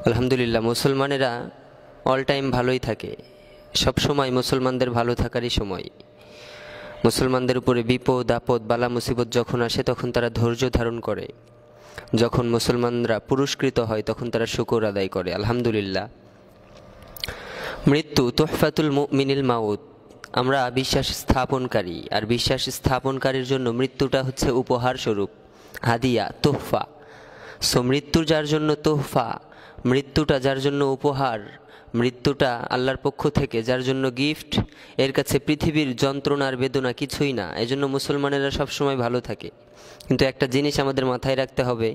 আলহামদুলিল্লাহ, মুসলমানেরা all time ভালোই থাকে। সব সময় মুসলমানদের ভালো থাকারই সময়। মুসলমানদের উপরে বিপদ আপদ বালা মুসিবত যখন আসে তখন তারা ধৈর্য ধারণ করে। যখন মুসলমানরা পুরস্কৃত হয় তখন তারা শুকর আদায় করে। আলহামদুলিল্লাহ। মৃত্যু তোহফাতুল মুমিনিল মাউত। আমরা বিশ্বাস স্থাপনকারী, আর বিশ্বাস স্থাপনকারীর জন্য মৃত্যুটা হচ্ছে উপহার স্বরূপ, হাদিয়া, তোহফা। সো মৃত্যু যার জন্য তোহফা, মৃত্যুটা যার জন্য উপহার, মৃত্যুটা আল্লাহর পক্ষ থেকে যার জন্য গিফট, এর কাছে পৃথিবীর যন্ত্রণার বেদনা কিছুই না। এজন্য মুসলমানেরা সবসময় ভালো থাকে। কিন্তু একটা জিনিস আমাদের মাথায় রাখতে হবে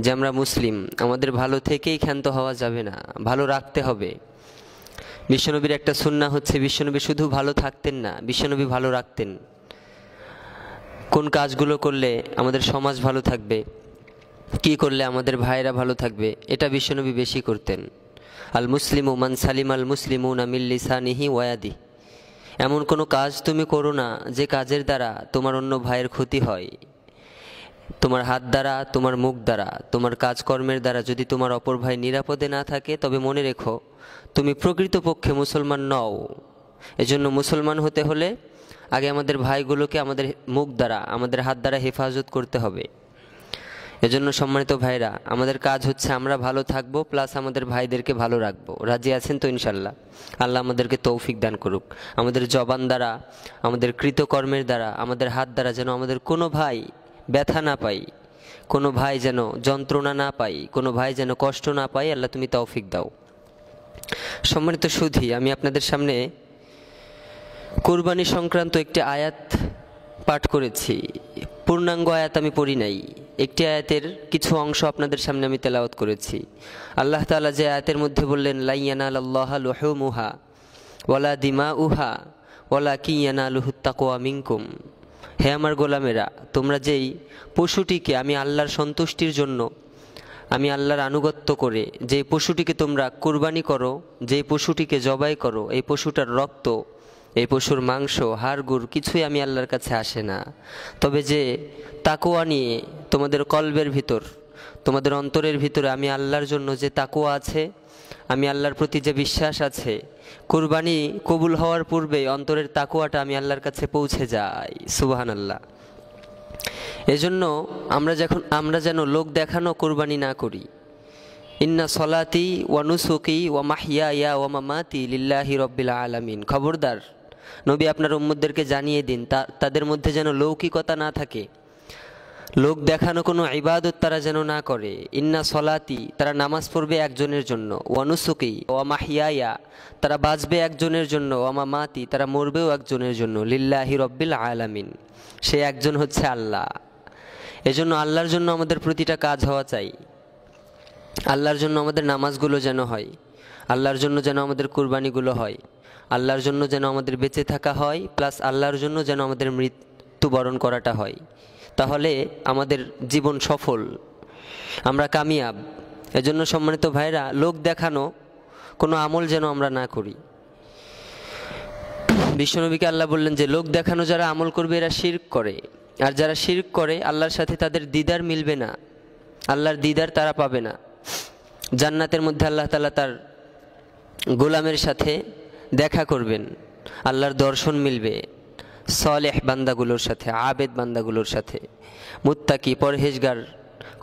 যে আমরা মুসলিম, আমাদের ভালো থেকেই ক্ষান্ত হওয়া যাবে না, ভালো রাখতে হবে। বিশ্বনবীর একটা সুন্নাহ হচ্ছে, বিশ্বনবী শুধু ভালো থাকতেন না, বিশ্বনবী ভালো রাখতেন। কোন কাজগুলো করলে আমাদের সমাজ ভালো থাকবে, কি করলে আমাদের ভাইরা ভালো থাকবে, এটা বিশ্বনবী বেশি করতেন। আল মুসলিমু মান সালিম আল মুসলিমুনা মিন লিসানিহি ওয়া ইয়াদিহি। এমন কোনো কাজ তুমি করো না যে কাজের দ্বারা তোমার অন্য ভাইয়ের ক্ষতি হয়। তোমার হাত দ্বারা, তোমার মুখ দ্বারা, তোমার কাজকর্মের দ্বারা যদি তোমার অপর ভাই নিরাপদে না থাকে, তবে মনে রেখো তুমি প্রকৃতপক্ষে মুসলমান নও। এজন্য মুসলমান হতে হলে আগে আমাদের ভাইগুলোকে আমাদের মুখ দ্বারা, আমাদের হাত দ্বারা হেফাজত করতে হবে। এজন্য সম্মানিত ভাইরা, আমাদের কাজ হচ্ছে আমরা ভালো থাকবো প্লাস আমাদের ভাইদেরকে ভালো রাখবো। রাজি আছেন তো ইনশাল্লাহ? আল্লাহ আমাদেরকে তৌফিক দান করুক। আমাদের জবান দ্বারা, আমাদের কৃতকর্মের দ্বারা, আমাদের হাত দ্বারা যেন আমাদের কোনো ভাই ব্যথা না পাই, কোনো ভাই যেন যন্ত্রণা না পাই, কোনো ভাই যেন কষ্ট না পাই। আল্লাহ তুমি তৌফিক দাও। সম্মানিত সুধী, আমি আপনাদের সামনে কুরবানি সংক্রান্ত একটি আয়াত পাঠ করেছি। পূর্ণাঙ্গ আয়াত আমি পড়ি নাই, একটি আয়াতের কিছু অংশ আপনাদের সামনে আমি তেলাওয়াত করেছি। আল্লাহ তাআলা যে আয়াতের মধ্যে বললেন, লা ইয়ানালাল্লাহা লুহুমুহা ওয়ালা দিমাউহা ওয়ালাকিন ইয়ানালুহুত তাকওয়া মিনকুম। হে আমার গোলামেরা, তোমরা যেই পশুটিকে আমি আল্লাহর সন্তুষ্টির জন্য, আমি আল্লাহর আনুগত্য করে যে পশুটিকে তোমরা কুরবানি করো, যেই পশুটিকে জবাই করো, এই পশুটার রক্ত, এই পশুর মাংস, হাড়গুড় কিছুই আমি আল্লাহর কাছে আসে না। তবে যে তাকওয়া নিয়ে তোমাদের কলবের ভিতর, তোমাদের অন্তরের ভিতরে আমি আল্লাহর জন্য যে তাকওয়া আছে, আমি আল্লাহর প্রতি যে বিশ্বাস আছে, কুরবানি কবুল হওয়ার পূর্বেই অন্তরের তাকওয়াটা আমি আল্লাহর কাছে পৌঁছে যাই। সুবহানাল্লাহ। এজন্য আমরা যেন লোক দেখানো কুরবানি না করি। ইন্না সলাতি ওয়া নুসুকি ওয়া মাহইয়ায়া ওয়া মামাতি লিল্লাহি রাব্বিল আলামিন। খবরদার, নবী আপনার উম্মতদেরকে জানিয়ে দিন তাদের মধ্যে যেন লৌকিকতা না থাকে, লোক দেখানো কোনো ইবাদত তারা যেন না করে। ইন্না সলাতি, তারা নামাজ পড়বে একজনের জন্য, ওয়া নুসুকি ওয়া মাহইয়ায়া, তারা বাঁচবে একজনের জন্য, ওয়া মামাতি, তারা মরবেও একজনের জন্য, লিল্লাহি রাব্বিল আলামিন, সে একজন হচ্ছে আল্লাহ। এজন্য আল্লাহর জন্য আমাদের প্রতিটা কাজ হওয়া চাই। আল্লাহর জন্য আমাদের নামাজগুলো যেন হয়, আল্লাহর জন্য যেন আমাদের কুরবানিগুলো হয়, আল্লাহর জন্য যেন আমাদের বেঁচে থাকা হয়, প্লাস আল্লাহর জন্য যেন আমাদের মৃত্যুবরণ করাটা হয়। তাহলে আমাদের জীবন সফল, আমরা কামিয়াব। এজন্য সম্মানিত ভাইরা, লোক দেখানো কোনো আমল যেন আমরা না করি। বিশ্বনবীকে আল্লাহ বললেন যে লোক দেখানো যারা আমল করবে এরা শিরক করে, আর যারা শিরক করে আল্লাহর সাথে তাদের দিদার মিলবে না, আল্লাহর দিদার তারা পাবে না। জান্নাতের মধ্যে আল্লাহ তাআলা তার গোলামের সাথে দেখা করবেন, আল্লাহর দর্শন মিলবে সালেহ বান্দাগুলোর সাথে, আবেদ বান্দাগুলোর সাথে, মুত্তাকি, পরহেজগার,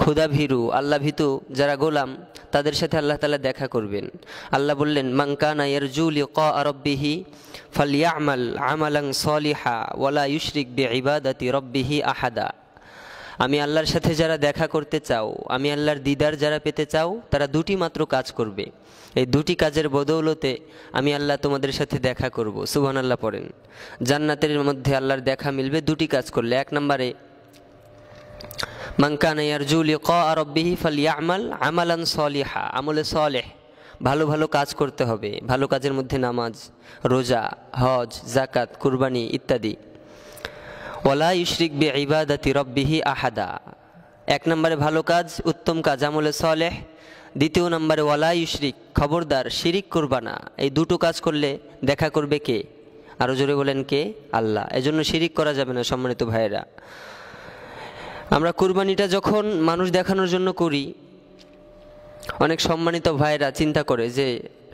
ক্ষুধাভীরু, আল্লাহভীতু যারা গোলাম, তাদের সাথে আল্লাহ তাআলা দেখা করবেন। আল্লাহ বললেন, মান কানা ইয়ারজু লিকা রাব্বিহি ফালইয়ামাল আমালান সলিহা ওয়ালা ইউশরিক বিইবাদাতি রাব্বিহি আহাদা। আমি আল্লাহর সাথে যারা দেখা করতে চাও, আমি আল্লাহর দিদার যারা পেতে চাও, তারা দুটি মাত্র কাজ করবে। এই দুটি কাজের বদৌলতে আমি আল্লাহ তোমাদের সাথে দেখা করব। সুবহানাল্লাহ পড়েন। জান্নাতের মধ্যে আল্লাহর দেখা মিলবে দুটি কাজ করলে। এক নম্বরে, মান কানা ইয়ারজু লিকা রাব্বিহি ফালইয়ামাল আমালান সলিহা, আমলে সলেহ, ভালো ভালো কাজ করতে হবে। ভালো কাজের মধ্যে নামাজ, রোজা, হজ, যাকাত, কুরবানি ইত্যাদি। ওয়ালা ইউশরিক বিইবাদাতি রাব্বিহি আহাদা, এক নম্বরে ভালো কাজ, উত্তম কাজ, আমলে সলেহ। দ্বিতীয় নম্বরে ওয়ালা ইউশরিক, খবরদার শিরিক করবা না। এই দুটো কাজ করলে দেখা করবে কে? আরও জোরে বলেন কে? আল্লাহ। এজন্য শিরিক করা যাবে না। সম্মানিত ভাইয়েরা, আমরা কুরবানিটা যখন মানুষ দেখানোর জন্য করি, অনেক সম্মানিত ভাইরা চিন্তা করে যে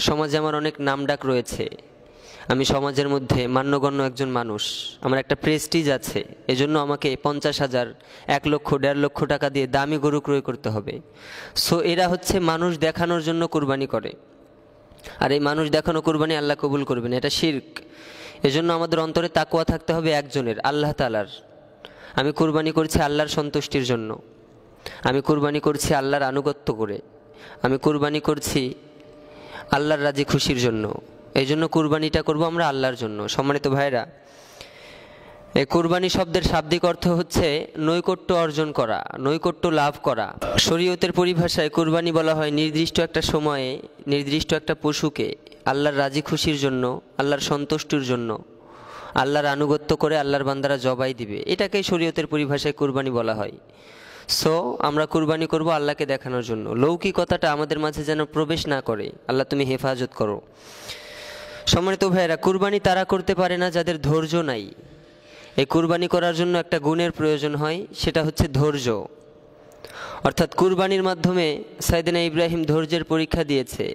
সমাজে আমার অনেক নামডাক রয়েছে, আমি সমাজের মধ্যে মান্যগণ্য একজন মানুষ, আমার একটা প্রেস্টিজ আছে, এজন্য আমাকে 50,000, 1 লক্ষ, 1.5 লক্ষ টাকা দিয়ে দামি গরু ক্রয় করতে হবে। সো এরা হচ্ছে মানুষ দেখানোর জন্য কুরবানি করে, আর এই মানুষ দেখানো কুরবানি আল্লাহ কবুল করবেন, এটা শিরক। এজন্য আমাদের অন্তরে তাকওয়া থাকতে হবে একজনের, আল্লাহ তাআলার। আমি কুরবানি করছি আল্লাহর সন্তুষ্টির জন্য, আমি কুরবানি করছি আল্লাহর আনুগত্য করে, আমি কুরবানি করছি আল্লাহর রাজি খুশির জন্য। এই জন্য কুরবানিটা করব আমরা আল্লাহর জন্য। সম্মানিত ভাইরা, এই কুরবানি শব্দের শাব্দিক অর্থ হচ্ছে নৈকট্য অর্জন করা, নৈকট্য লাভ করা। শরীয়তের পরিভাষায় কুরবানি বলা হয় নির্দিষ্ট একটা সময়ে নির্দিষ্ট একটা পশুকে আল্লাহর রাজি খুশির জন্য, আল্লাহর সন্তুষ্টির জন্য, আল্লাহর আনুগত্য করে আল্লাহর বান্দারা জবাই দিবে, এটাকেই শরীয়তের পরিভাষায় কুরবানি বলা হয়। সো আমরা কুরবানি করব আল্লাহকে দেখানোর জন্য। লৌকিকতাটা আমাদের মাঝে যেন প্রবেশ না করে, আল্লাহ তুমি হেফাজত করো। সম্মানিত ভাইয়েরা, কুরবানি তারা করতে পারে না যাদের ধৈর্য নাই। এই কুরবানি করার জন্য একটা গুণের প্রয়োজন হয়, সেটা হচ্ছে ধৈর্য। অর্থাৎ কুরবানির মাধ্যমে সাইয়েদনা ইব্রাহিম ধৈর্যের পরীক্ষা দিয়েছে।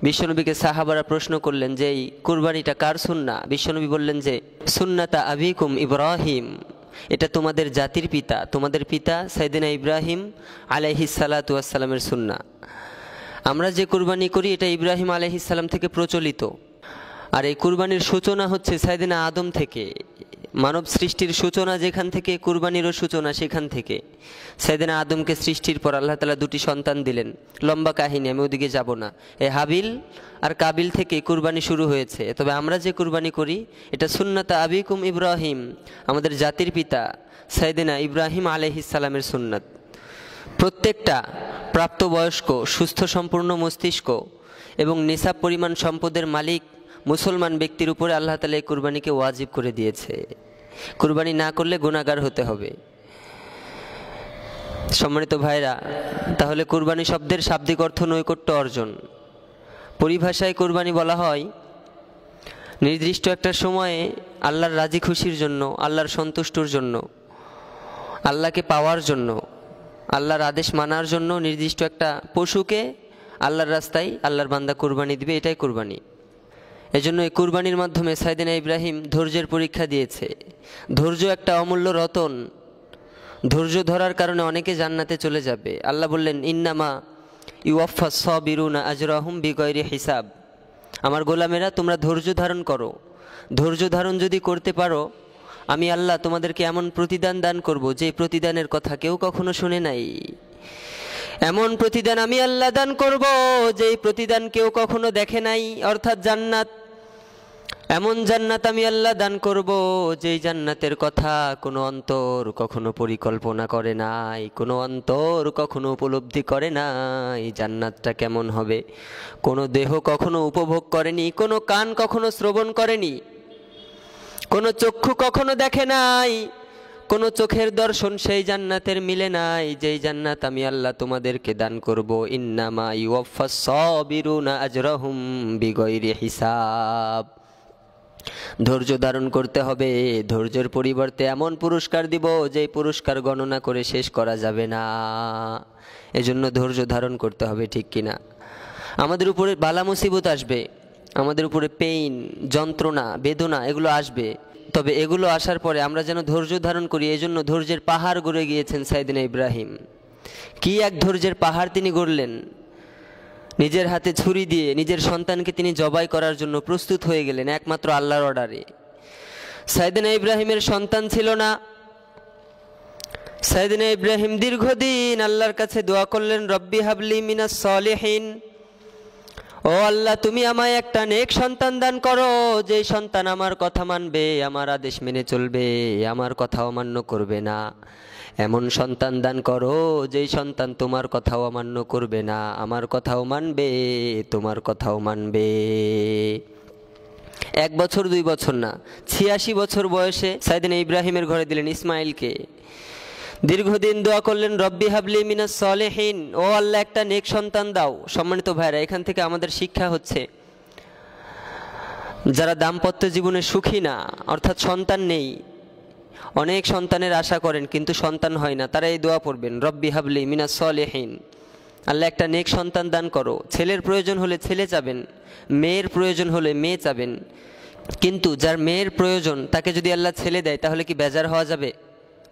বিশ্বনবীকে সাহাবারা প্রশ্ন করলেন যে এই কুরবানিটা কার সুন্নাহ? বিশ্বনবী বললেন যে সুন্নাতা আবিকুম ইব্রাহিম, এটা তোমাদের জাতির পিতা, তোমাদের পিতা সাইয়েদনা ইব্রাহিম আলাইহিস সালাতু ওয়াস সালামের সুন্নাহ। আমরা যে কুরবানি করি এটা ইব্রাহিম আলাইহিস সালাম থেকে প্রচলিত। আর এই কুরবানির সূচনা হচ্ছে সাইয়েদনা আদম থেকে। মানব সৃষ্টির সূচনা যেখান থেকে, কুরবানিরও সূচনা সেখান থেকে। সাইয়েদনা আদমকে সৃষ্টির পর আল্লাহ তাআলা 2টি সন্তান দিলেন। লম্বা কাহিনী, আমি ওদিকে যাব না। এই হাবিল আর কাবিল থেকে কুরবানি শুরু হয়েছে। তবে আমরা যে কুরবানি করি এটা সুন্নাতা আবিকুম ইব্রাহিম, আমাদের জাতির পিতা সাইয়েদনা ইব্রাহিম আলাইহিস সালামের সুন্নাত। প্রত্যেকটা প্রাপ্তবয়স্ক, সুস্থ সম্পূর্ণ মস্তিষ্ক এবং নিসাব পরিমাণ সম্পদের মালিক মুসলমান ব্যক্তির উপরে আল্লাহ তাআলা এই কুরবানিকে ওয়াজিব করে দিয়েছে। কুরবানি না করলে গুনাহগার হতে হবে। সম্মানিত ভাইরা, তাহলে কুরবানি শব্দের শাব্দিক অর্থ নৈকট্য অর্জন। পরিভাষায় কুরবানি বলা হয় নির্দিষ্ট একটা সময়ে আল্লাহর রাজি খুশির জন্য, আল্লাহর সন্তুষ্টির জন্য, আল্লাহকে পাওয়ার জন্য, আল্লাহর আদেশ মানার জন্য নির্দিষ্ট একটা পশুকে আল্লাহর রাস্তায় আল্লাহর বান্দা কুরবানি দিবে, এটাই কুরবানি। এজন্য এই কুরবানির মাধ্যমে সাইয়েদনা ইব্রাহিম ধৈর্যের পরীক্ষা দিয়েছে। ধৈর্য একটা অমূল্য রতন। ধৈর্য ধরার কারণে অনেকে জান্নাতে চলে যাবে। আল্লাহ বললেন ইন্নামা ইউওয়াফাস সাবিরুনা আজরাহুম বিগয়রি হিসাব। আমার গোলামেরা, তোমরা ধৈর্য ধারণ করো। ধৈর্য ধারণ যদি করতে পারো, আমি আল্লাহ তোমাদেরকে এমন প্রতিদান দান করব যে প্রতিদানের কথা কেউ কখনো শুনে নাই। এমন প্রতিদান আমি আল্লাহ দান করব যেই প্রতিদান কেউ কখনো দেখে নাই, অর্থাৎ জান্নাত। এমন জান্নাত আমি আল্লাহ দান করব যেই জান্নাতের কথা কোনো অন্তর কখনো পরিকল্পনা করে নাই, কোনো অন্তর কখনো উপলব্ধি করে নাই। জান্নাতটা কেমন হবে কোনো দেহ কখনো উপভোগ করেনি, কোনো কান কখনো শ্রবণ করেনি, কোনো চক্ষু কখনো দেখে নাই, কোনো চোখের দর্শন সেই জান্নাতের মিলে নাই, যেই জান্নাত আমি আল্লাহ তোমাদেরকে দান করব। ইন্নামা ইউওয়াফাস সাবিরুনা আজরাহুম বিগয়রি হিসাব। ধৈর্য ধারণ করতে হবে। ধৈর্যের পরিবর্তে এমন পুরস্কার দিব যেই পুরস্কার গণনা করে শেষ করা যাবে না। এজন্য ধৈর্য ধারণ করতে হবে, ঠিক কিনা? আমাদের উপরে বালা মুসিবত আসবে, আমাদের উপরে পেইন, যন্ত্রণা, বেদনা এগুলো আসবে। তবে এগুলো আসার পরে আমরা যেন ধৈর্য ধারণ করি। এজন্য ধৈর্যের পাহাড় গড়ে গিয়েছেন সাইয়েদনা ইব্রাহিম। কি এক ধৈর্যের পাহাড় তিনি গড়লেন! নিজের হাতে ছুরি দিয়ে নিজের সন্তানকে তিনি জবাই করার জন্য প্রস্তুত হয়ে গেলেন একমাত্র আল্লাহর অর্ডারে। সাইয়েদনা ইব্রাহিমের সন্তান ছিল না। সাইয়েদনা ইব্রাহিম দীর্ঘদিন আল্লাহর কাছে দোয়া করলেন, রব্বি হাবলি মিনাস সলিহিন, ও আল্লাহ তুমি আমায় একটা নেক সন্তান দান করো, যেই সন্তান আমার কথা মানবে, আমার আদেশ মেনে চলবে, আমার কথা অমান্য করবে না। এমন সন্তান দান করো যেই সন্তান তোমার কথাও অমান্য করবে না, আমার কথাও মানবে, তোমার কথাও মানবে। 1 বছর 2 বছর না, 86 বছর বয়সে সাইয়েদনা ইব্রাহিমের ঘরে দিলেন ইসমাইলকে। দীর্ঘদিন দোয়া করলেন, রব্বি হাবলি মিনাস সলিহিন, ও আল্লাহ একটা নেক সন্তান দাও। সম্মানিত ভাইরা, এখান থেকে আমাদের শিক্ষা হচ্ছে যারা দাম্পত্য জীবনে সুখী না, অর্থাৎ সন্তান নেই, অনেক সন্তানের আশা করেন কিন্তু সন্তান হয় না, তারা এই দোয়া পড়বেন, রব্বি হাবলি মিনাস সলিহিন, আল্লাহ একটা নেক সন্তান দান করো। ছেলের প্রয়োজন হলে ছেলে চাবেন, মেয়ের প্রয়োজন হলে মেয়ে চাবেন। কিন্তু যার মেয়ের প্রয়োজন তাকে যদি আল্লাহ ছেলে দেয় তাহলে কি বেজার হওয়া যাবে?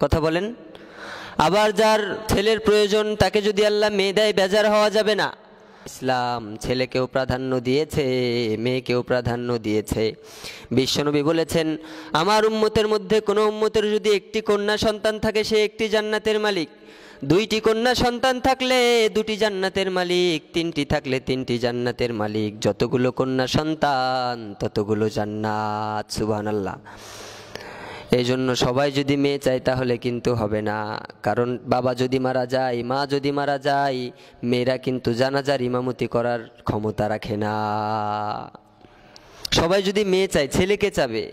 কথা বলেন। আবার যার ছেলের প্রয়োজন তাকে যদি আল্লাহ মেয়ে দেয় বেজার হওয়া যাবে না। ইসলাম ছেলেকেও প্রাধান্য দিয়েছে, মেয়েকেও প্রাধান্য দিয়েছে। বিশ্বনবী বলেছেন, আমার উম্মতের মধ্যে কোনো উম্মতের যদি একটি কন্যা সন্তান থাকে সে একটি জান্নাতের মালিক, দুইটি কন্যা সন্তান থাকলে দুটি জান্নাতের মালিক, তিনটি থাকলে তিনটি জান্নাতের মালিক। যতগুলো কন্যা সন্তান ততগুলো জান্নাত। সুবহানাল্লাহ। এই জন্য সবাই যদি মেয়ে চায় তাহলে কিন্তু হবে না। কারণ বাবা যদি মারা যায়, মা যদি মারা যায়, মেয়েরা কিন্তু জানাজার ইমামতি করার ক্ষমতা রাখে না। সবাই যদি মেয়ে চায়, ছেলেকে চাবে,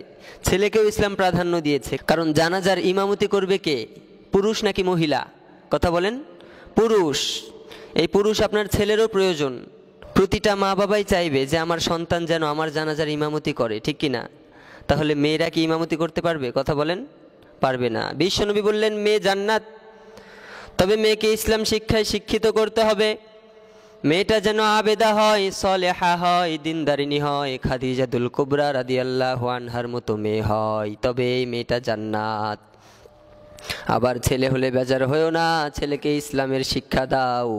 ছেলেকেও ইসলাম প্রাধান্য দিয়েছে। কারণ জানাজার ইমামতি করবে কে? পুরুষ নাকি মহিলা? কথা বলেন। পুরুষ। এই পুরুষ আপনার ছেলেরও প্রয়োজন। প্রতিটা মা বাবাই চাইবে যে আমার সন্তান যেন আমার জানাজার ইমামতি করে, ঠিক কিনা? তাহলে মেয়েরা কি ইমামতি করতে পারবে? কথা বলেন, পারবে না। বিশ্বনবী বললেন মেয়ে জান্নাত, তবে মেয়েকে ইসলাম শিক্ষায় শিক্ষিত করতে হবে। মেয়েটা যেন আবেদা হয়, সলেহা হয়, দিনদারিনী হয়, খাদিজাতুল কুবরা রাদিয়াল্লাহু আনহার মতো মেয়ে হয়, তবে এই মেয়েটা জান্নাত। আবার ছেলে হলে বেজার হয়েও না, ছেলেকে ইসলামের শিক্ষা দাও,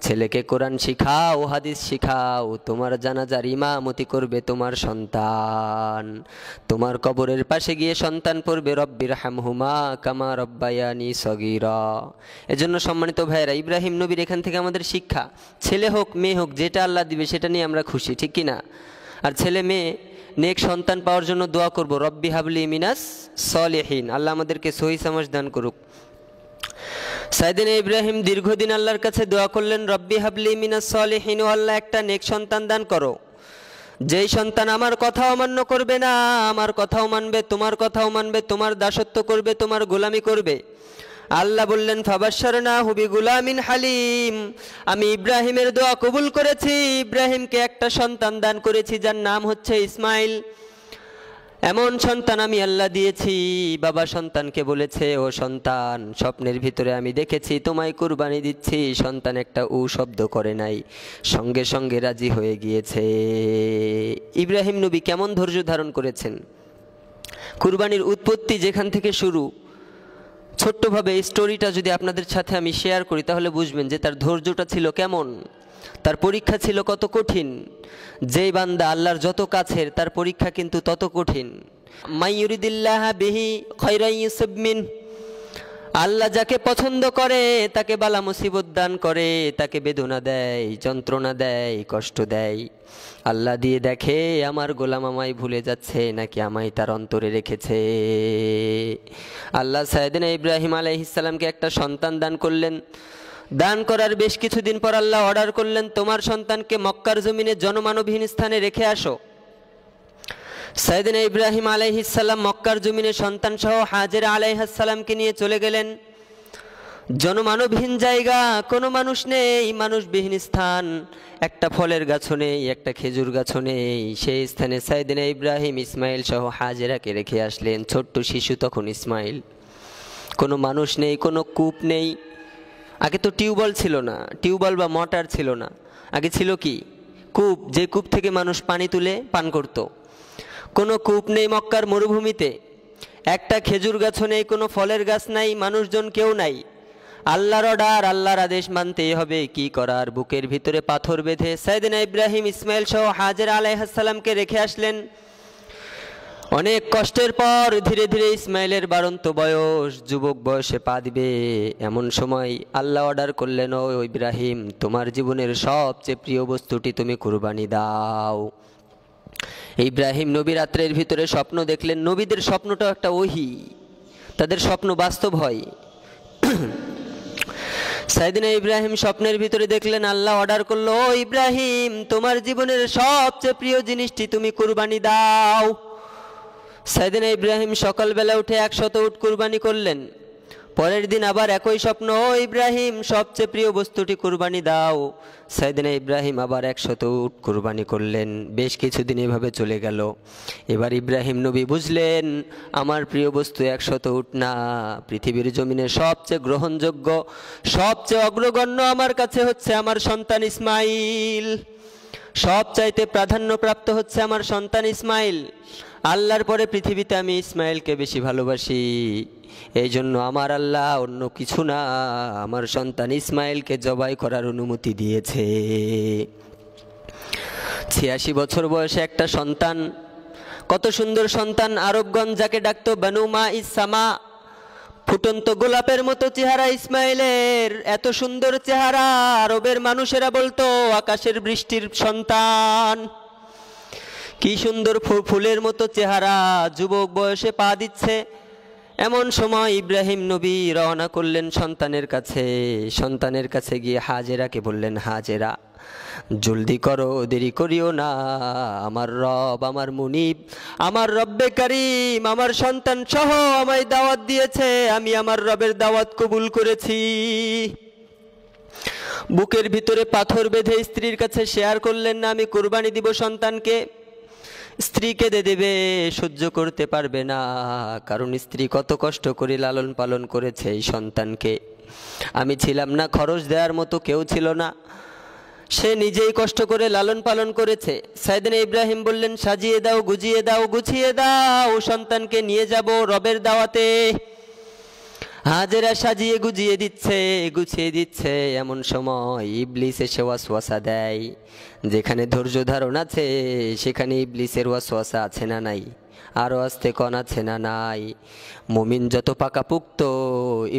ছেলেকে কোরআন শিখাও, হাদিস শিখাও। তোমার জানাজার ইমামতি করবে তোমার সন্তান। তোমার কবরের পাশে গিয়ে সন্তান পড়বে রব্বির হামহুমা কামা রব্বায়ানি সগীরা। এজন্য সম্মানিত ভাইয়েরা, ইব্রাহিম নবীর এখান থেকে আমাদের শিক্ষা, ছেলে হোক মেয়ে হোক যেটা আল্লাহ দিবে সেটা নিয়ে আমরা খুশি, ঠিক কিনা? আর ছেলে মেয়ে নেক সন্তান পাওয়ার জন্য দোয়া করব, রব্বি হাবলি মিনাস সলিহিন। আল্লাহ আমাদেরকে সহি সমাজ দান করুক। সাইয়েদনা ইব্রাহিম দীর্ঘদিন আল্লাহর কাছে দোয়া করলেন, রব্বি হাবলি মিনাস সলিহিন, ও আল্লাহ একটা নেক সন্তান দান করো, যেই সন্তান আমার কথাও অমান্য করবে না, আমার কথাও মানবে, তোমার কথাও মানবে, তোমার দাসত্ব করবে, তোমার গোলামি করবে। আল্লাহ বললেন, ফাবাশশারনাহু বিগুলামিন হালিম, আমি ইব্রাহিমের দোয়া কবুল করেছি, ইব্রাহিমকে একটা সন্তান দান করেছি যার নাম হচ্ছে ইসমাইল। এমন সন্তান আমি আল্লাহ দিয়েছি। বাবা সন্তানকে বলেছে, ও সন্তান, স্বপ্নের ভিতরে আমি দেখেছি তোমায় কুরবানি দিচ্ছি। সন্তান একটা উ শব্দ করে নাই, সঙ্গে সঙ্গে রাজি হয়ে গিয়েছে। ইব্রাহিম নবী কেমন ধৈর্য ধারণ করেছেন। কুরবানির উৎপত্তি যেখান থেকে শুরু, ছোট্টভাবে এই স্টোরিটা যদি আপনাদের সাথে আমি শেয়ার করি তাহলে বুঝবেন যে তার ধৈর্যটা ছিল কেমন, তার পরীক্ষা ছিল কত কঠিন। যেই বান্দা আল্লাহর যত কাছের তার পরীক্ষা কিন্তু তত কঠিন। মাইয়ুরিদিল্লাহ বিহি খায়রান ইউসিব মিন, আল্লাহ যাকে পছন্দ করে তাকে বালা মুসিবত দান করে, তাকে বেদনা দেয়, যন্ত্রণা দেয়, কষ্ট দেয়। আল্লাহ দিয়ে দেখে আমার গোলাম আমায় ভুলে যাচ্ছে নাকি আমায় তার অন্তরে রেখেছে। আল্লাহ সাইয়েদনা ইব্রাহিম আলাইহিস সালামকে একটা সন্তান দান করলেন। দান করার বেশ কিছুদিন পর আল্লাহ অর্ডার করলেন, তোমার সন্তানকে মক্কার জমিনে জনমানবহীন স্থানে রেখে আসো। সাইয়েদনা ইব্রাহিম আলাইহিস সালাম মক্কার জমিনে সন্তান সহ হাজেরা আলাইহিস সালামকে নিয়ে চলে গেলেন। জনমানবহীন জায়গা, কোনো মানুষ নেই, মানুষবিহীন স্থান, একটা ফলের গাছও নেই, একটা খেজুর গাছও নেই। সেই স্থানে সাইয়েদনা ইব্রাহিম ইসমাইল সহ হাজেরাকে রেখে আসলেন। ছোট্ট শিশু তখন ইসমাইল। কোনো মানুষ নেই, কোনো কূপ নেই। আগে তো টিউবওয়েল ছিল না, টিউবওয়েল বা মোটর ছিল না, আগে ছিল কি? কূপ, যে কূপ থেকে মানুষ পানি তুলে পান করত। কোনো কূপ নেই মক্কার মরুভূমিতে, একটা খেজুর গাছও নেই, কোনো ফলের গাছ নাই, মানুষজন কেউ নাই। আল্লাহর অর্ডার, আল্লাহর আদেশ মানতেই হবে, কি করার। বুকের ভিতরে পাথর বেঁধে সাইয়েদনা ইব্রাহিম ইসমাইল সহ হাজেরা আলাইহিস সালামকে রেখে আসলেন। অনেক কষ্টের পর ধীরে ধীরে ইসমাইলের বাড়ন্ত বয়স, যুবক বয়সে পা দিবে। এমন সময় আল্লাহ অর্ডার করলেন, ও ইব্রাহিম, তোমার জীবনের সবচেয়ে প্রিয় বস্তুটি তুমি কুরবানি দাও। ইব্রাহিম নবী রাত্রের ভিতরে স্বপ্ন দেখলেন। নবীদের স্বপ্নটাও একটা ওহী, তাদের স্বপ্ন বাস্তব হয়। সাইয়েদনা ইব্রাহিম স্বপ্নের ভিতরে দেখলেন, আল্লাহ অর্ডার করলো, ও ইব্রাহিম, তোমার জীবনের সবচেয়ে প্রিয় জিনিসটি তুমি কুরবানি দাও। সাইয়েদনা ইব্রাহিম সকালবেলা উঠে 100 উট কুরবানি করলেন। পরের দিন আবার একই স্বপ্ন, ও ইব্রাহিম সবচেয়ে প্রিয় বস্তুটি কুরবানি দাও। সাইয়েদনা ইব্রাহিম আবার 100 উট কুরবানি করলেন। বেশ কিছুদিন এভাবে চলে গেল। এবার ইব্রাহিম নবী বুঝলেন আমার প্রিয় বস্তু 100 উট না, পৃথিবীর জমিনে সবচেয়ে গ্রহণযোগ্য, সবচেয়ে অগ্রগণ্য আমার কাছে হচ্ছে আমার সন্তান ইসমাইল। সবচাইতে প্রাধান্যপ্রাপ্ত হচ্ছে আমার সন্তান ইসমাইল। আল্লাহর পরে পৃথিবীতে আমি ইসমাইলকে বেশি ভালোবাসি। এই জন্য আমার আল্লাহ অন্য কিছু না, আমার সন্তান ইসমাইলকে জবাই করার অনুমতি দিয়েছে। 86 বছর বয়সে একটা সন্তান, কত সুন্দর সন্তান। আরবগঞ্জ যাকে ডাকতো বানু মা ইসামা, ফুটন্ত গোলাপের মতো চেহারা ইসমাইলের। এত সুন্দর চেহারা, আরবের মানুষেরা বলতো আকাশের বৃষ্টির সন্তান। কি সুন্দর ফুলের মতো চেহারা, যুবক বয়সে পা দিচ্ছে। এমন সময় ইব্রাহিম নবী রওনা করলেন সন্তানের কাছে। সন্তানের কাছে গিয়ে হাজেরাকে বললেন, হাজেরা জলদি করো, দেরি করিও না। আমার রব, আমার মুনিব, আমার রব্বে কারিম আমার সন্তান সহ আমায় দাওয়াত দিয়েছে, আমি আমার রবের দাওয়াত কবুল করেছি। বুকের ভিতরে পাথর বেঁধে স্ত্রীর কাছে শেয়ার করলেন না আমি কুরবানি দিব সন্তানকে। স্ত্রী কেঁদে দেবে, সহ্য করতে পারবে না, কারণ স্ত্রী কত কষ্ট করে লালন পালন করেছে এই সন্তানকে। আমি ছিলাম না, খরচ দেওয়ার মতো কেউ ছিল না, সে নিজেই কষ্ট করে লালন পালন করেছে। সাইয়েদনা ইব্রাহিম বললেন, সাজিয়ে দাও, গুজিয়ে দাও, গুছিয়ে দাও, সন্তানকে নিয়ে যাব রবের দাওয়াতে। হাজেরা সাজিয়ে গুজিয়ে দিচ্ছে, গুছিয়ে দিচ্ছে। এমন সময় ইবলিস এসে ওয়াসওয়াসা দেয়। যেখানে ধৈর্য ধারণ আছে সেখানে ইবলিসের ওয়াসওয়াসা আছে না নাই? আরও আস্তে কন আছে না নাই? মুমিন যত পাকাপুক্ত,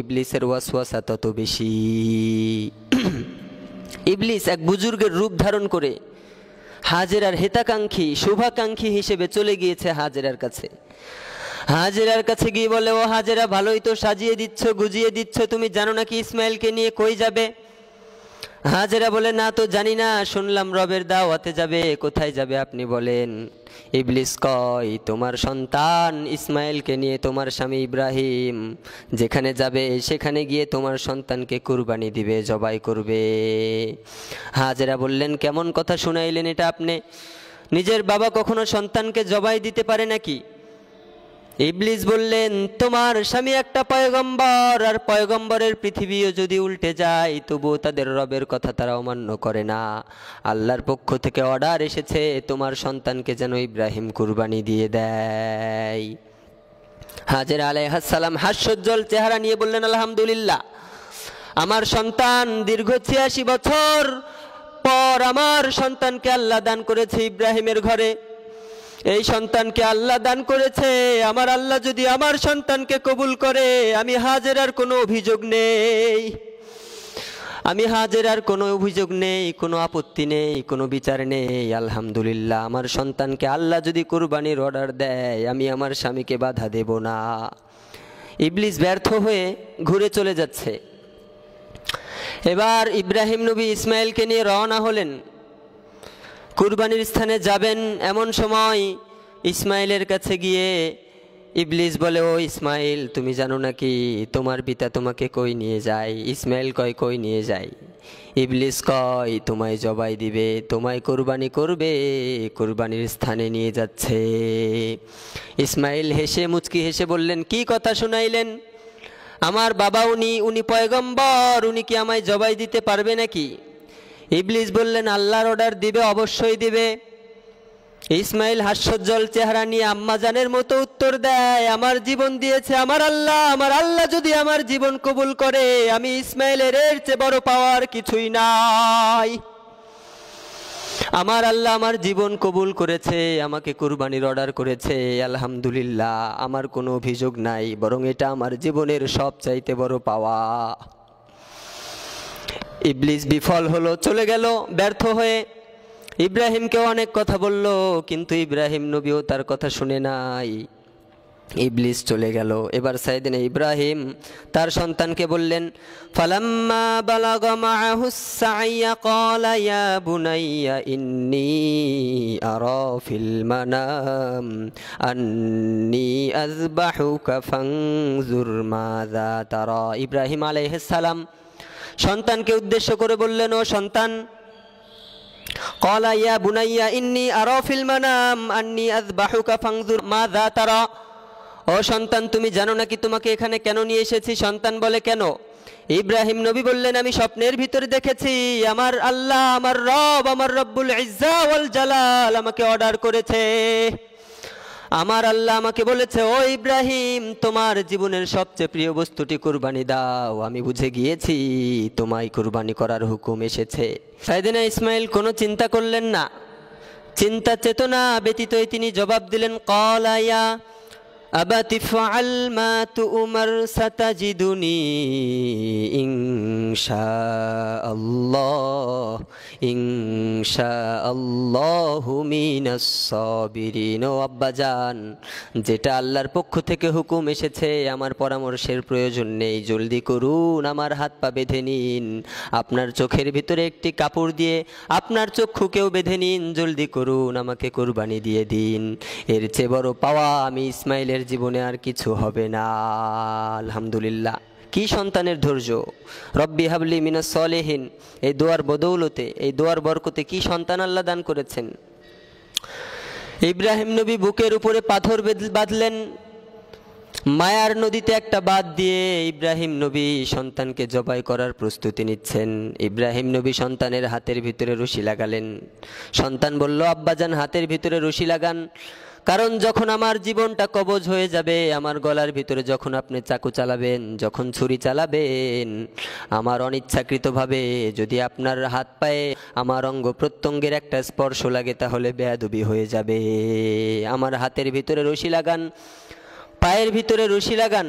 ইবলিসের ওয়াসওয়াসা তত বেশি। ইবলিস এক বুজুর্গের রূপ ধারণ করে হাজেরার হিতাকাঙ্ক্ষী, শুভাকাঙ্ক্ষী হিসেবে চলে গিয়েছে হাজেরার কাছে। হাজেরার কাছে গিয়ে বলে, ও হাজেরা, ভালোই তো সাজিয়ে দিচ্ছ, গুজিয়ে দিচ্ছ, তুমি জানো নাকি ইসমাইলকে নিয়ে কই যাবে? হাজেরা বলে, না তো জানি না, শুনলাম রবের দাওয়াতে যাবে। কোথায় যাবে আপনি বলেন? ইবলিস কয়, তোমার সন্তান ইসমাইলকে নিয়ে তোমার স্বামী ইব্রাহিম যেখানে যাবে সেখানে গিয়ে তোমার সন্তানকে কুরবানি দিবে, জবাই করবে। হাজেরা বললেন, কেমন কথা শুনাইলেন এটা আপনি? নিজের বাবা কখনো সন্তানকে জবাই দিতে পারে নাকি? ইবলিস বললেন, তোমার স্বামী একটা পয়গম্বর, আর পয়গম্বরের পৃথিবীও যদি উল্টে যায় তবুও তাদের রবের কথা তারা অমান্য করে না। আল্লাহর পক্ষ থেকে অর্ডার এসেছে তোমার সন্তানকে যেন ইব্রাহিম কুরবানি দিয়ে দেয়। হাজেরা আলাইহিস সালাম হাস্যোজ্জ্বল চেহারা নিয়ে বললেন, আলহামদুলিল্লাহ, আমার সন্তান দীর্ঘ 86 বছর পর আমার সন্তানকে আল্লাহ দান করেছে ইব্রাহিমের ঘরে। এই সন্তানকে আল্লাহ দান করেছে, আমার আল্লাহ যদি আমার সন্তানকে কবুল করে, আমি হাজেরার কোনো অভিযোগ নেই, আমি হাজেরার কোনো অভিযোগ নেই, কোনো আপত্তি নেই, কোনো বিচার নেই। আলহামদুলিল্লাহ, আমার সন্তানকে আল্লাহ যদি কুরবানির অর্ডার দেয় আমি আমার স্বামীকে বাধা দেব না। ইবলিস ব্যর্থ হয়ে ঘুরে চলে যাচ্ছে। এবার ইব্রাহিম নবী ইসমাইলকে নিয়ে রওনা হলেন, কুরবানির স্থানে যাবেন। এমন সময় ইসমাইলের কাছে গিয়ে ইবলিস বলে, ও ইসমাইল, তুমি জানো নাকি তোমার পিতা তোমাকে কই নিয়ে যায়? ইসমাইল কয়, কই নিয়ে যায়? ইবলিস কয়, তোমায় জবাই দিবে, তোমায় কুরবানি করবে, কুরবানির স্থানে নিয়ে যাচ্ছে। ইসমাইল হেসে, মুচকি হেসে বললেন, কি কথা শুনাইলেন? আমার বাবা উনি পয়গম্বর, উনি কি আমায় জবাই দিতে পারবে নাকি? ইবলিস বললেন, আল্লাহর অর্ডার দিবে, অবশ্যই দিবে। ইসমাইল হাস্যোজ্জ্বল চেহারা নিয়ে আম্মাজানের মতো উত্তর দেয়, আমার জীবন দিয়েছে আমার আল্লাহ, আমার আল্লাহ যদি আমার জীবন কবুল করে, আমি ইসমাইলের এর চেয়ে বড় পাওয়ার কিছুই নাই। আমার আল্লাহ আমার জীবন কবুল করেছে, আমাকে কুরবানির অর্ডার করেছে, আলহামদুলিল্লাহ, আমার কোনো অভিযোগ নাই, বরং এটা আমার জীবনের সবচাইতে বড় পাওয়া। ইবলিস বিফল হলো, চলে গেল ব্যর্থ হয়ে। ইব্রাহিমকে অনেক কথা বলল, কিন্তু ইব্রাহিম নবীও তার কথা শুনে নাই। ইবলিস চলে গেল। এবার সাইয়েদনা ইব্রাহিম তার সন্তানকে বললেন, ফালাম্মা বালাগা মাআহুস সাইয়া ক্বালা ইয়া বুনাইয়া ইন্নী আরা ফিল মানাম আন্নী আযবাহুকা ফানজুর মাযা তারা। ইব্রাহিম আলাইহিস সালাম সন্তানকে উদ্দেশ্য করে বললেন, ও সন্তান, ক্বালা ইয়া বুনাইয়া ইন্নী আরা ফিল মানাম আন্নী আযবাহুকা ফানজুর মাযা তারা। ও সন্তান, তুমি জানো নাকি তোমাকে এখানে কেন নিয়ে এসেছি? সন্তান বলে, কেন? ইব্রাহিম নবী বললেন, আমি স্বপ্নের ভিতরে দেখেছি আমার আল্লাহ, আমার রব, আমার রব্বুল ইজ্জা ওয়াল জালাল আমাকে অর্ডার করেছে। আমার আল্লাহ আমাকে বলেছে, ও ইব্রাহিম, তোমার জীবনের সবচেয়ে প্রিয় বস্তুটি কুরবানি দাও। আমি বুঝে গিয়েছি তোমায় কুরবানি করার হুকুম এসেছে। সাইয়েদনা ইসমাইল কোনো চিন্তা করলেন না, চিন্তা চেতনা ব্যতীতই তিনি জবাব দিলেন, ক্বালা ইয়া আবাতি ফাআল মা তু'মার সাতাজিদুনি ইনশাআল্লাহু মিনাস সাবিরিন। ও আব্বাজান, যেটা আল্লাহর পক্ষ থেকে হুকুম এসেছে আমার পরামর্শের প্রয়োজন নেই, জলদি করুন, আমার হাত পা বেঁধে নিন, আপনার চোখের ভিতরে একটি কাপড় দিয়ে আপনার চক্ষুকেও বেঁধে নিন, জলদি করুন, আমাকে কুরবানি দিয়ে দিন। এর চেয়ে বড় পাওয়া আমি ইসমাইলের জীবনে আর কিছু হবে না। আলহামদুলিল্লাহ, কি সন্তানের ধৈর্য! রব্বি হাবলি মিনাস সলিহিন, এই দোয়ার বদৌলতে, এই দোয়ার বরকতে কি সন্তান আল্লাহ দান করেছেন। ইব্রাহিম নবী বুকের উপরে পাথর বাঁধলেন, মায়ার নদীতে একটা বাঁধ দিয়ে ইব্রাহিম নবী সন্তানকে জবাই করার প্রস্তুতি নিচ্ছেন। ইব্রাহিম নবী সন্তানের হাতের ভিতরে রশি লাগালেন। সন্তান বলল, আব্বাজান, হাতের ভিতরে রশি লাগান, কারণ যখন আমার জীবনটা কবজ হয়ে যাবে, আমার গলার ভিতরে যখন আপনি চাকু চালাবেন, যখন ছুরি চালাবেন, আমার অনিচ্ছাকৃতভাবে যদি আপনার হাত পায়ে আমার অঙ্গ প্রত্যঙ্গের একটা স্পর্শ লাগে তাহলে বেয়াদবি হয়ে যাবে। আমার হাতের ভিতরে রশি লাগান, পায়ের ভিতরে রশি লাগান,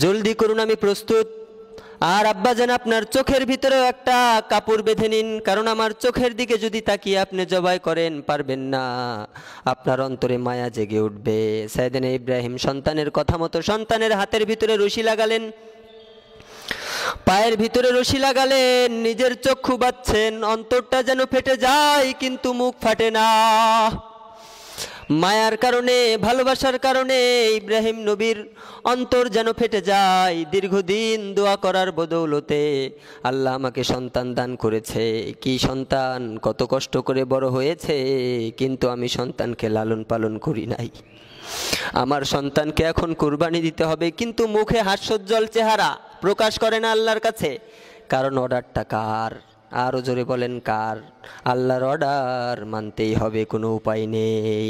জলদি করুন, আমি প্রস্তুত। আর আব্বাজান, আপনার চোখের ভিতরেও একটা কাপড় বেঁধে নিন, কারণ আমার চোখের দিকে যদি তাকিয়ে আপনি জবাই করেন পারবেন না, আপনার অন্তরে মায়া জেগে উঠবে। সাইয়েদনা ইব্রাহিম সন্তানের কথা মতো সন্তানের হাতের ভিতরে রশি লাগালেন, পায়ের ভিতরে রশি লাগালেন, নিজের চক্ষু বাঁধছেন, অন্তরটা যেন ফেটে যায় কিন্তু মুখ ফাটে না। মায়ার কারণে, ভালোবাসার কারণে ইব্রাহিম নবীর অন্তর যেন ফেটে যায়। দীর্ঘদিন দোয়া করার বদৌলতে আল্লাহ আমাকে সন্তান দান করেছে। কি সন্তান, কত কষ্ট করে বড় হয়েছে, কিন্তু আমি সন্তানকে লালন পালন করি নাই। আমার সন্তানকে এখন কুরবানি দিতে হবে, কিন্তু মুখে হাস্যোজ্জ্বল চেহারা প্রকাশ করে না আল্লাহর কাছে, কারণ অর্ডারটা কার? আরও জোরে বলেন, কার? আল্লাহর অর্ডার মানতেই হবে, কোনো উপায় নেই।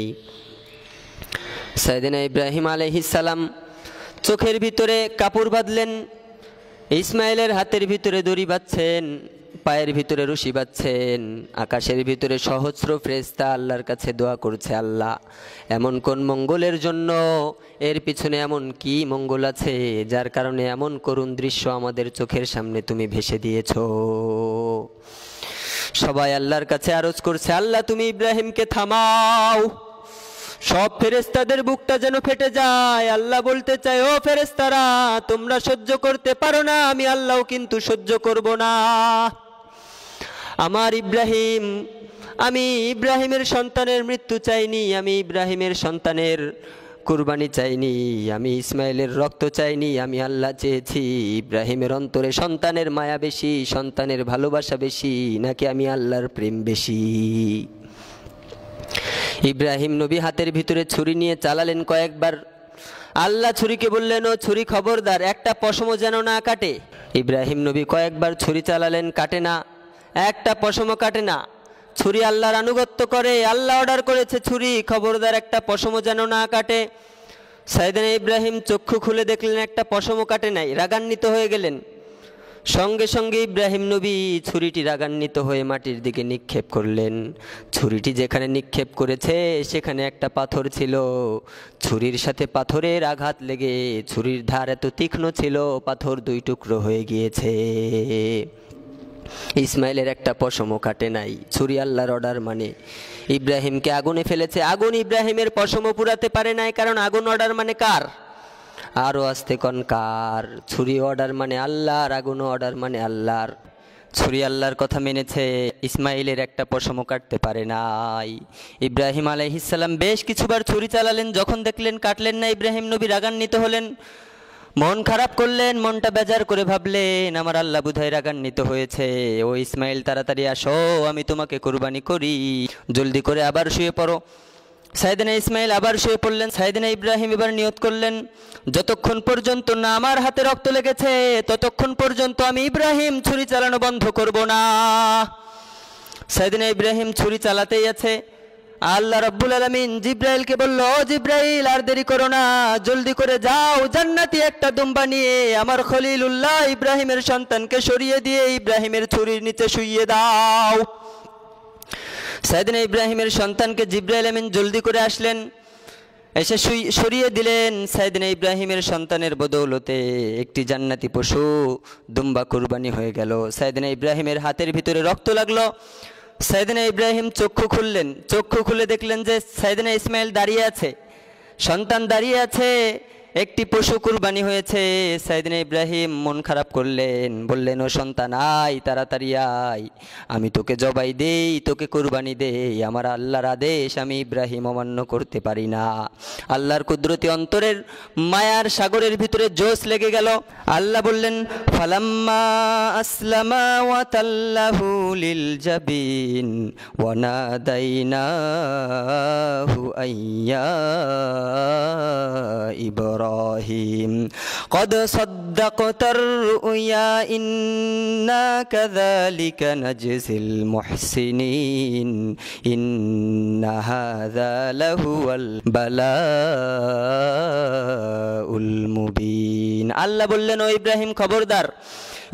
সাইয়েদনা ইব্রাহিম আলাইহিস সালাম চোখের ভিতরে কাপড় বাঁধলেন, ইসমাইলের হাতের ভিতরে দড়ি বাঁধছেন, পায়ের ভিতরে রশি বাঁধছেন। আকাশের ভিতরে সহস্র ফেরেশতা আল্লাহর কাছে দোয়া করছে, আল্লাহ, এমন কোন মঙ্গলের জন্য, এর পিছনে এমন কি মঙ্গল আছে যার কারণে এমন করুণ দৃশ্য আমাদের চোখের সামনে তুমি ভেসে দিয়েছ। সবাই আল্লাহর কাছে আরজ করছে, আল্লাহ তুমি ইব্রাহিমকে থামাও। সব ফেরেশতাদের বুকটা যেন ফেটে যায়। আল্লাহ বলতে চায়, ও ফেরেশতারা, তোমরা সহ্য করতে পারো না, আমি আল্লাহও কিন্তু সহ্য করব না। আমার ইব্রাহিম, আমি ইব্রাহিমের সন্তানের মৃত্যু চাইনি, আমি ইব্রাহিমের সন্তানের কুরবানি চাইনি, আমি ইসমাইলের রক্ত চাইনি, আমি আল্লাহ চেয়েছি ইব্রাহিমের অন্তরে সন্তানের মায়া বেশি, সন্তানের ভালোবাসা বেশি, নাকি আমি আল্লাহর প্রেম বেশি। ইব্রাহিম নবী হাতের ভিতরে ছুরি নিয়ে চালালেন কয়েকবার। আল্লাহ ছুরিকে বললেন, ও ছুরি, খবরদার, একটা পশমও যেন না কাটে। ইব্রাহিম নবী কয়েকবার ছুরি চালালেন, কাটে না, একটা পশমও কাটে না। ছুরি আল্লাহর আনুগত্য করে, আল্লাহ অর্ডার করেছে ছুরি, খবরদার একটা পশমও যেন না কাটে। সাইয়েদনা ইব্রাহিম চক্ষু খুলে দেখলেন একটা পশমও কাটে নাই, রাগান্বিত হয়ে গেলেন। সঙ্গে সঙ্গে ইব্রাহিম নবী ছুরিটি রাগান্বিত হয়ে মাটির দিকে নিক্ষেপ করলেন। ছুরিটি যেখানে নিক্ষেপ করেছে সেখানে একটা পাথর ছিল। ছুরির সাথে পাথরের আঘাত লেগে ছুরির ধার এত তীক্ষ্ণ ছিল, পাথর দুই টুকরো হয়ে গিয়েছে। ইসমাইলের একটা পশমও কাটে নাই। ছুরি আল্লাহর অর্ডার মানে ইব্রাহিমকে আগুনে ফেলেছে, আগুন ইব্রাহিমের পশমও পুরাতে পারে নাই, কারণ আগুন অর্ডার মানে কার? আরও আস্তে কন কার? ছুরি অর্ডার মানে আল্লাহর, আগুন অর্ডার মানে আল্লাহর। ছুরি আল্লাহর কথা মেনেছে, ইসমাইলের একটা পশমও কাটতে পারে নাই। ইব্রাহিম আলাইহিসসালাম বেশ কিছুবার ছুরি চালালেন, যখন দেখলেন কাটলেন না, ইব্রাহিম নবী রাগান্বিত হলেন, মন খারাপ করলেন, মনটা বেজার করে ভাবলেন আমার আল্লাহ বুধাই রাগান্বিত হয়েছে। ও ইসমাইল তাড়াতাড়ি আসো, আমি তোমাকে কুরবানি করি, জলদি করে আবার শুয়ে পড়ো। সাইয়েদনা ইসমাইল আবার শুয়ে পড়লেন। সাইয়েদনা ইব্রাহিম এবার নিয়ত করলেন, যতক্ষণ পর্যন্ত না আমার হাতে রক্ত লেগেছে ততক্ষণ পর্যন্ত আমি ইব্রাহিম ছুরি চালানো বন্ধ করব না। সাইয়েদনা ইব্রাহিম ছুরি চালাতেই আছে, আল্লাহ রাব্বুল আলামিন জিব্রাইলকে বলল, ও জিব্রাইল আর দেরি করো না, জলদি করে যাও, জান্নাতি একটা দুম্বা নিয়ে আমার খলিলুল্লাহ ইব্রাহিমের সন্তানকে সরিয়ে দিয়ে ইব্রাহিমের ছুরির নিচে শুইয়ে দাও। সাইয়েদনা ইব্রাহিমের সন্তানকে জিব্রাইল আমিন জলদি করে আসলেন, এসে সরিয়ে দিলেন। সাইয়েদনা ইব্রাহিমের সন্তানের বদৌলতে একটি জান্নাতি পশু দুম্বা কুরবানি হয়ে গেল। সাইয়েদনা ইব্রাহিমের হাতের ভিতরে রক্ত লাগলো। সাইয়েদনা ইব্রাহিম চক্ষু খুললেন, চক্ষু খুলে দেখলেন যে সাইয়েদনা ইসমাইল দাঁড়িয়ে আছে, সন্তান দাঁড়িয়ে আছে, একটি পশু কুরবানি হয়েছে। সাইয়েদনা ইব্রাহিম মন খারাপ করলেন, বললেন, ও সন্তান আয়, তাড়াতাড়ি আয়, আমি তোকে জবাই দেই, তোকে কুরবানি দেই, আমার আল্লাহর আদেশ আমি ইব্রাহিম অমান্য করতে পারি না। আল্লাহর কুদরতি অন্তরের মায়ার সাগরের ভিতরে জোশ লেগে গেল। আল্লাহ বললেন, ফালাম্মা আসলামা ওয়া তাল্লাহু লিল জাবিন ওয়া নাদাইনাহু আইয়া ইব্রাহিম قد صدقت الرؤيا إنا كذلك نجزي المحسنين إن هذا لهو البلاء المبين। আল্লাহ বললেন, ও ইব্রাহিম খবরদার,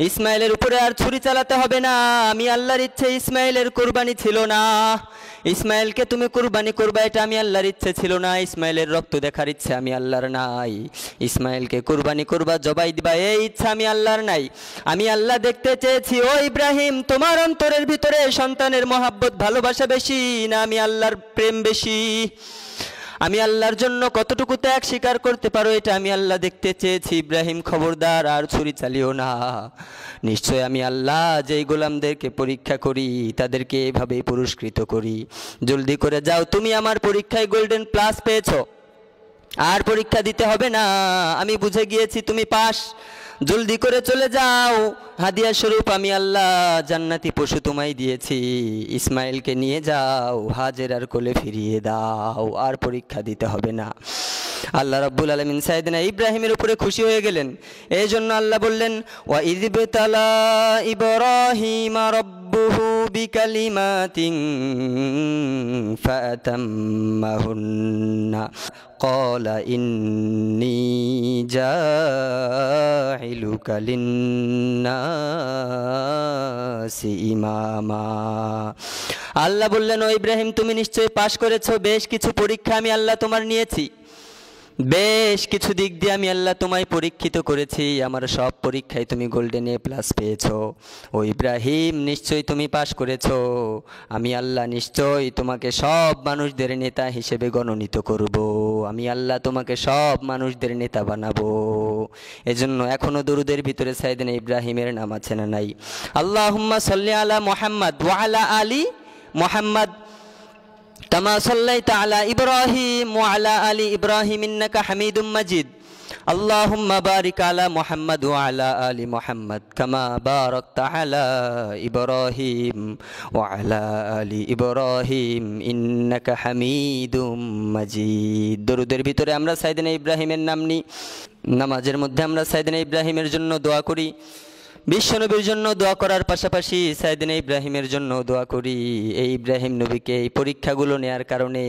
ইসমাইলের উপরে আর ছুরি চালাতে হবে না, আমি আল্লাহর ইচ্ছে ইসমাইলের কুরবানি ছিল না। ইসমাইলকে তুমি কুরবানি করবা এটা আমি আল্লাহর ইচ্ছে ছিল না, ইসমাইলের রক্ত দেখার ইচ্ছে আমি আল্লাহর নাই। ইসমাইলকে কুরবানি করবা, জবাই দিবা, এই ইচ্ছা আমি আল্লাহর নাই। আমি আল্লাহ দেখতে চেয়েছি, ও ইব্রাহিম তোমার অন্তরের ভিতরে সন্তানের মহাব্বত ভালোবাসা বেশি না আমি আল্লাহর প্রেম বেশি? আমি আল্লাহর জন্য কতটুকু ত্যাগ স্বীকার করতে পারো এটা আমি আল্লাহ দেখতে চেয়েছি। ইব্রাহিম খবরদার আর ছুরি চালিও না, নিশ্চয় আমি আল্লাহ যেই গোলামদেরকে পরীক্ষা করি তাদেরকে এভাবেই পুরস্কৃত করি। জলদি করে যাও, তুমি আমার পরীক্ষায় গোল্ডেন প্লাস পেয়েছো, আর পরীক্ষা দিতে হবে না, আমি বুঝে গিয়েছি তুমি পাস, জলদি করে চলে যাও, হাদিয়া স্বরূপ আমি আল্লাহ জান্নাতি পশু তোমায় দিয়েছি, ইসমাইলকে নিয়ে যাও, হাজেরার কোলে ফিরিয়ে দাও, আর পরীক্ষা দিতে হবে না। আল্লাহ রাব্বুল আলামিন সাইয়েদনা ইব্রাহিমের উপরে খুশি হয়ে গেলেন। এই জন্য আল্লাহ বললেন, ওয়া ইযবিতালা ইব্রাহিমা রাব্বুহু বিকালিমাতিন ফাতাম্মাহুন্না ক্বালা ইন্নী জাইলুকা লিন্নাসি ইমামা। আল্লাহ বললেন, ও ইব্রাহিম তুমি নিশ্চয়ই পাশ করেছো, বেশ কিছু পরীক্ষা আমি আল্লাহ তোমার নিয়েছি, বেশ কিছু দিক দিয়ে আমি আল্লাহ তোমায় পরীক্ষিত করেছি, আমার সব পরীক্ষায় তুমি গোল্ডেন এ প্লাস পেয়েছো। ও ইব্রাহিম নিশ্চয়ই তুমি পাশ করেছো, আমি আল্লাহ নিশ্চয়ই তোমাকে সব মানুষদের নেতা হিসেবে গণনীত করব, আমি আল্লাহ তোমাকে সব মানুষদের নেতা বানাবো। এজন্য এখনো দরুদের ভিতরে সাইয়েদনা ইব্রাহিমের নাম আছে না নাই? আল্লাহুম্মা সাল্লি আলা মুহাম্মদ ওয়া আলা আলি মুহাম্মদ কামা সাল্লাইতা আলা ইব্রাহিম ওয়া আলা আলি ইব্রাহিম ইন্নাকা হামিদুম মাজিদ। আল্লাহুম্মা বারিক আলা মুহাম্মদ ওয়া আলা আলি মুহাম্মদ কামা বারাকতা আলা ইব্রাহিম ওয়া আলা আলি ইব্রাহিম ইন্নাকা হামিদুম মাজিদ। দরুদের ভিতরে আমরা সাইয়েদনা ইব্রাহিমের নাম নিই, নামাজের মধ্যে আমরা সাইয়েদনা ইব্রাহিমের জন্য দোয়া করি, বিশ্বনবীর জন্য দোয়া করার পাশাপাশি সাইয়েদনা ইব্রাহিমের জন্য দোয়া করি। এই ইব্রাহিম নবীকে এই পরীক্ষাগুলো নেয়ার কারণে,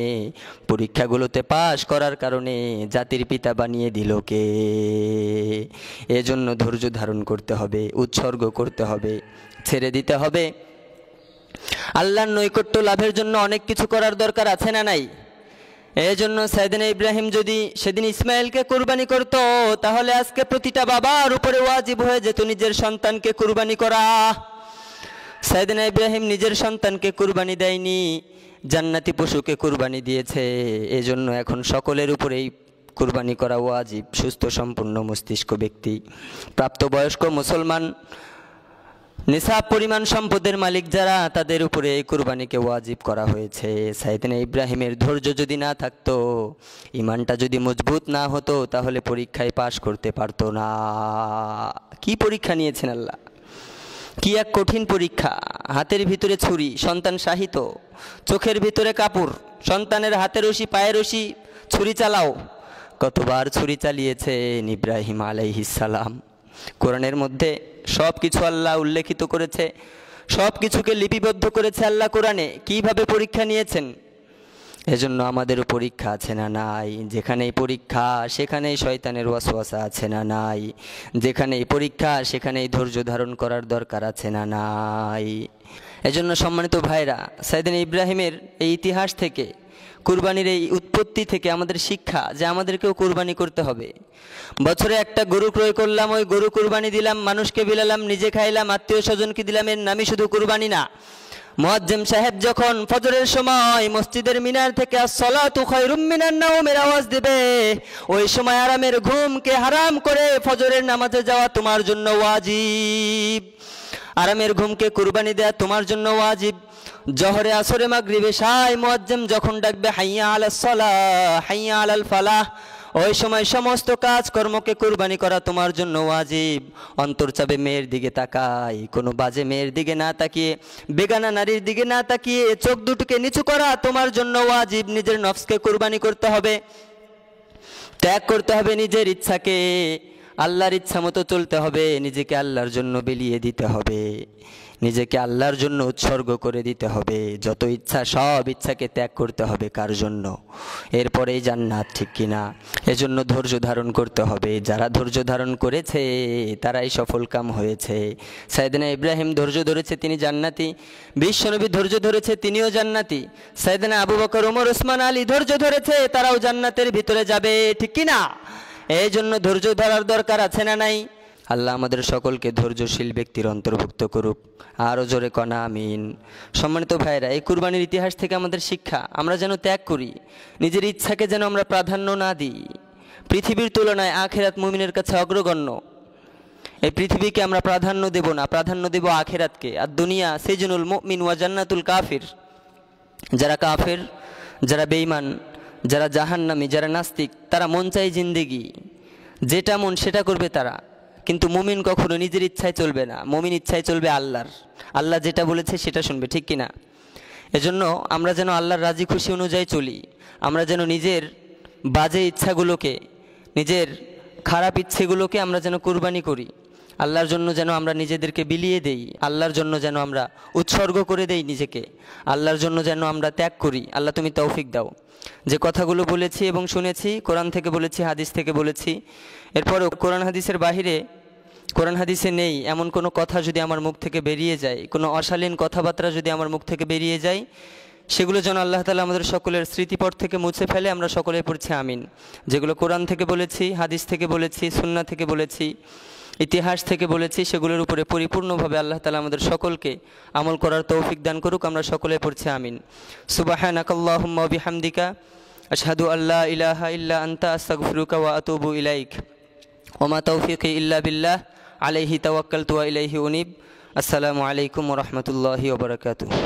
পরীক্ষাগুলোতে পাশ করার কারণে জাতির পিতা বানিয়ে দিল কে? এজন্য ধৈর্য ধারণ করতে হবে, উৎসর্গ করতে হবে, ছেড়ে দিতে হবে। আল্লাহর নৈকট্য লাভের জন্য অনেক কিছু করার দরকার আছে না নাই? এই জন্য সাইয়েদনা ইব্রাহিম যদি সেদিন ইসমাইলকে কুরবানি করত, তাহলে আজকে প্রতিটা বাবার উপরে ওয়াজিব হয়ে যেত নিজের সন্তানকে কুরবানি করা। সাইয়েদনা ইব্রাহিম নিজের সন্তানকে কুরবানি দেয়নি, জান্নাতি পশুকে কুরবানি দিয়েছে। এজন্য এখন সকলের উপরেই কুরবানি করা ওয়াজিব। সুস্থ সম্পূর্ণ মস্তিষ্ক ব্যক্তি, প্রাপ্তবয়স্ক মুসলমান, নিসাব পরিমাণ সম্পদের মালিক যারা, তাদের উপরে এই কুরবানিকে ওয়াজিব করা হয়েছে। সাইয়েদনা ইব্রাহিমের ধৈর্য যদি না থাকতো, ইমানটা যদি মজবুত না হতো, তাহলে পরীক্ষায় পাশ করতে পারতো না। কি পরীক্ষা নিয়েছেন আল্লাহ, কি এক কঠিন পরীক্ষা। হাতের ভিতরে ছুরি, সন্তান শাহিত, চোখের ভিতরে কাপড়, সন্তানের হাতে রশি, পায়ে রশি, ছুরি চালাও। কতবার ছুরি চালিয়েছেন ইব্রাহিম আলাইহিস সালাম। কোরআনের মধ্যে সব কিছু আল্লাহ উল্লেখিত করেছে, সব কিছুকে লিপিবদ্ধ করেছে আল্লাহ কোরআনে, কিভাবে পরীক্ষা নিয়েছেন। এজন্য আমাদেরও পরীক্ষা আছে না নাই? যেখানেই পরীক্ষা সেখানেই শয়তানের ওয়াসওয়াসা আছে না নাই? যেখানেই পরীক্ষা সেখানেই ধৈর্য ধারণ করার দরকার আছে না নাই? এজন্য সম্মানিত ভাইরা, সাইয়েদনা ইব্রাহিমের এই ইতিহাস থেকে, কুরবানির এই উৎপত্তি থেকে আমাদের শিক্ষা যে আমাদেরকেও কুরবানি করতে হবে। বছরে একটা গরু ক্রয় করলাম, ওই গরু কুরবানি দিলাম, মানুষকে বিলালাম, নিজে খাইলাম, আত্মীয় স্বজনকে দিলাম, এর নামই শুধু কুরবানি না। মুয়াজ্জিম সাহেব যখন ফজরের সময় মসজিদের মিনার থেকে আসসালাতু খায়রুম মিনান নাওমের আওয়াজ দিবে, ওই সময় আরামের ঘুমকে হারাম করে ফজরের নামাজে যাওয়া তোমার জন্য ওয়াজিব। আরামের ঘুমকে কুরবানি দেয়া তোমার জন্য ওয়াজিব। জহরে, আসরে, মাগরিবে, এশায় মুয়াজ্জিম যখন ডাকবে হাইয়া আলাস সালাহ, হাইয়া আলাল ফালাহ, ওই সময় সমস্ত কাজ কর্মকে কুরবানি করা তোমার জন্য ওয়াজিব। অন্তর চাবে মেয়ের দিকে তাকাই, কোনো বাজে মেয়ের দিকে না তাকিয়ে, বেগানা নারীর দিকে না তাকিয়ে চোখ দুটোকে নিচু করা তোমার জন্য ওয়াজিব। নিজের নফসকে কুরবানি করতে হবে, ত্যাগ করতে হবে নিজের ইচ্ছাকে, আল্লাহর ইচ্ছা মতো চলতে হবে, নিজেকে আল্লাহর জন্য বিলিয়ে দিতে হবে, নিজেকে আল্লাহর জন্য উৎসর্গ করে দিতে হবে। যত ইচ্ছা সব ইচ্ছাকে ত্যাগ করতে হবে কার জন্য? এরপরেই জান্নাত, ঠিক কিনা? এজন্য ধৈর্য ধারণ করতে হবে। যারা ধৈর্য ধারণ করেছে তারাই সফল কাম হয়েছে। সাইয়েদনা ইব্রাহিম ধৈর্য ধরেছে, তিনি জান্নাতি। বিশ্বনবী ধৈর্য ধরেছে, তিনিও জান্নাতি। সাইয়েদনা আবু বকর, ওমর, ওসমান, আলী ধৈর্য ধরেছে, তারাও জান্নাতের ভিতরে যাবে, ঠিক কিনা? এই জন্য ধৈর্য ধরার দরকার আছে না নাই? আল্লাহ আমাদের সকলকে ধৈর্যশীল ব্যক্তির অন্তর্ভুক্ত করুক। আরও জোরে কনা আমিন। সম্মানিত ভাইরা, এই কুরবানির ইতিহাস থেকে আমাদের শিক্ষা, আমরা যেন ত্যাগ করি, নিজের ইচ্ছাকে যেন আমরা প্রাধান্য না দিই। পৃথিবীর তুলনায় আখিরাত মুমিনের কাছে অগ্রগণ্য। এই পৃথিবীকে আমরা প্রাধান্য দেব না, প্রাধান্য দেব আখিরাতকে। আর দুনিয়া সিজনুল মুমিন ওয়া জান্নাতুল কাফির। যারা কাফের, যারা বেঈমান, যারা জাহান্নামী, যারা নাস্তিক, তারা মন চাই জিন্দেগি, যেটা মন সেটা করবে তারা। কিন্তু মুমিন কখনো নিজের ইচ্ছায় চলবে না, মুমিন ইচ্ছায় চলবে আল্লাহর। আল্লাহ যেটা বলেছে সেটা শুনবে, ঠিক কিনা? এজন্য আমরা যেন আল্লাহর রাজি খুশি অনুযায়ী চলি। আমরা যেন নিজের বাজে ইচ্ছাগুলোকে, নিজের খারাপ ইচ্ছেগুলোকে আমরা যেন কুরবানি করি। আল্লাহর জন্য যেন আমরা নিজেদেরকে বিলিয়ে দেই, আল্লাহর জন্য যেন আমরা উৎসর্গ করে দেই নিজেকে, আল্লাহর জন্য যেন আমরা ত্যাগ করি। আল্লাহ তুমি তৌফিক দাও। যে কথাগুলো বলেছি এবং শুনেছি, কোরআন থেকে বলেছি, হাদিস থেকে বলেছি, এরপরও কোরআন হাদিসের বাহিরে, কোরআন হাদিসে নেই এমন কোনো কথা যদি আমার মুখ থেকে বেরিয়ে যায়, কোনো অশালীন কথাবার্তা যদি আমার মুখ থেকে বেরিয়ে যায়, সেগুলো যেন আল্লাহ তাআলা আমাদের সকলের স্মৃতিপট থেকে মুছে ফেলে। আমরা সকলে পড়ছি আমিন। যেগুলো কোরআন থেকে বলেছি, হাদিস থেকে বলেছি, সুন্নাহ থেকে বলেছি, ইতিহাস থেকে বলেছি, সেগুলোর উপরে পরিপূর্ণভাবে আল্লাহ তাআলা আমাদের সকলকে আমল করার তৌফিক দান করুক। আমরা সকলে পড়ছি আমিন। সুবহানাকাল্লাহুম্মা ওয়া বিহামদিকা আশহাদু আল্লা ইলাহা ইল্লা আনতা আস্তাগফিরুকা ওয়া আতুবু ইলাইক। ওয়া মা তাওফীকি ইল্লা বিল্লাহ আলাইহি তাওয়াক্কালতু ওয়া ইলাইহি উনীব। আসসালামু আলাইকুম ওয়া রাহমাতুল্লাহি ওয়া বারাকাতুহু।